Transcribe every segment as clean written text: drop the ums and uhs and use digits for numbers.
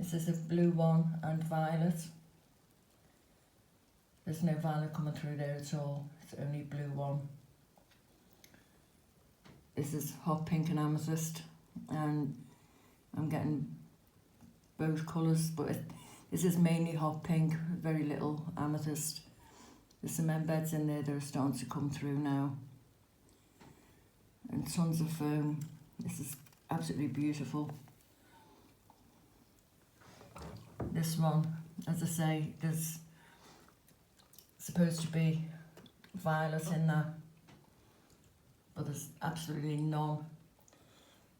This is a blue one and violet. There's no violet coming through there at all. It's only blue one. This is hot pink and amethyst, and I'm getting both colours, but this is mainly hot pink, very little amethyst. There's some embeds in there that are starting to come through now. And tons of foam. This is absolutely beautiful. This one, as I say, there's supposed to be violet in that, but there's absolutely none.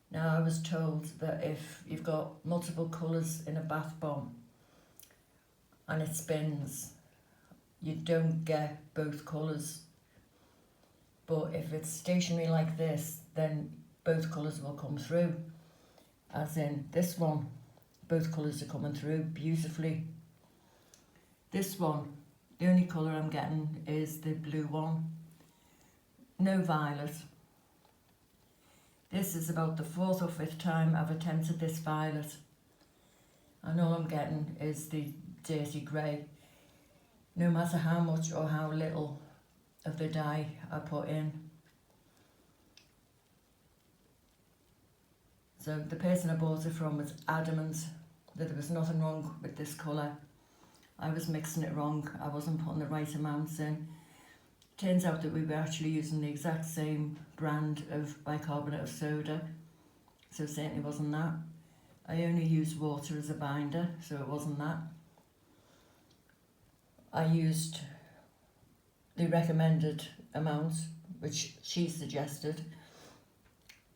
Now, I was told that if you've got multiple colours in a bath bomb and it spins, you don't get both colours. But if it's stationary like this, then both colours will come through. As in this one, both colours are coming through beautifully. This one, the only colour I'm getting is the blue one. No violet. This is about the 4th or 5th time I've attempted this violet. And all I'm getting is the dirty grey. No matter how much or how little of the dye I put in. So the person I bought it from was adamant that there was nothing wrong with this colour. I was mixing it wrong. I wasn't putting the right amounts in. Turns out that we were actually using the exact same brand of bicarbonate of soda, so it certainly wasn't that. I only used water as a binder, so it wasn't that. I used the recommended amount, which she suggested.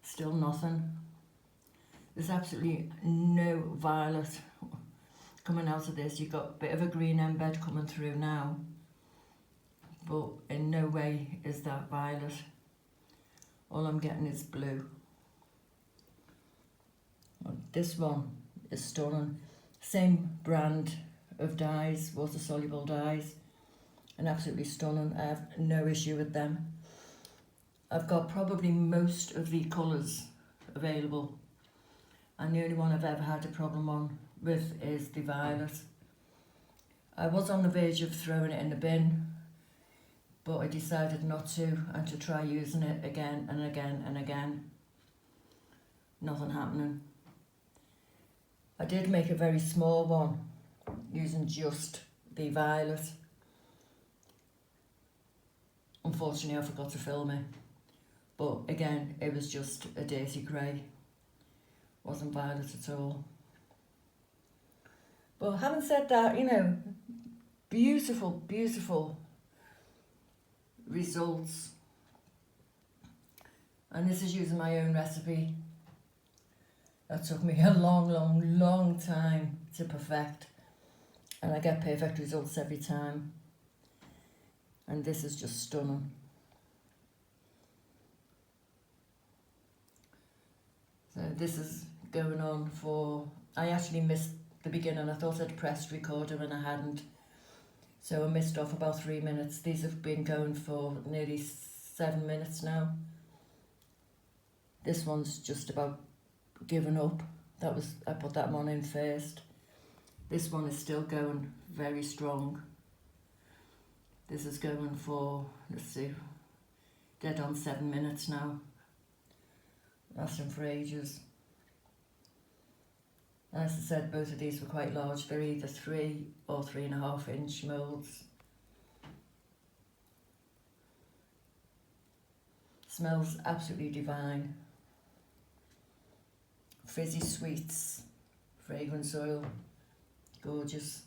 Still nothing. There's absolutely no violet coming out of this. You've got a bit of a green embed coming through now, but in no way is that violet. All I'm getting is blue. This one is stunning. Same brand of dyes, water soluble dyes, and absolutely stunning. I have no issue with them. I've got probably most of the colours available, and the only one I've ever had a problem with is the violet. I was on the verge of throwing it in the bin, but I decided not to, and to try using it again and again and again. Nothing happening. I did make a very small one using just the violet. Unfortunately, I forgot to film it, but again, it was just a dirty grey. Wasn't violet at all. But having said that, you know, beautiful, beautiful results. And this is using my own recipe. That took me a long time to perfect, and I get perfect results every time. And this is just stunning. So this is going on for, I actually missed the beginning. I thought I'd pressed record and I hadn't. So I missed off about 3 minutes. These have been going for nearly 7 minutes now. This one's just about given up. I put that one in first. This one is still going very strong. This is going for, let's see, dead on 7 minutes now. Lasting for ages. As I said, both of these were quite large. They're either 3 or 3.5 inch moulds. Smells absolutely divine. Fizzy sweets, fragrance oil, gorgeous.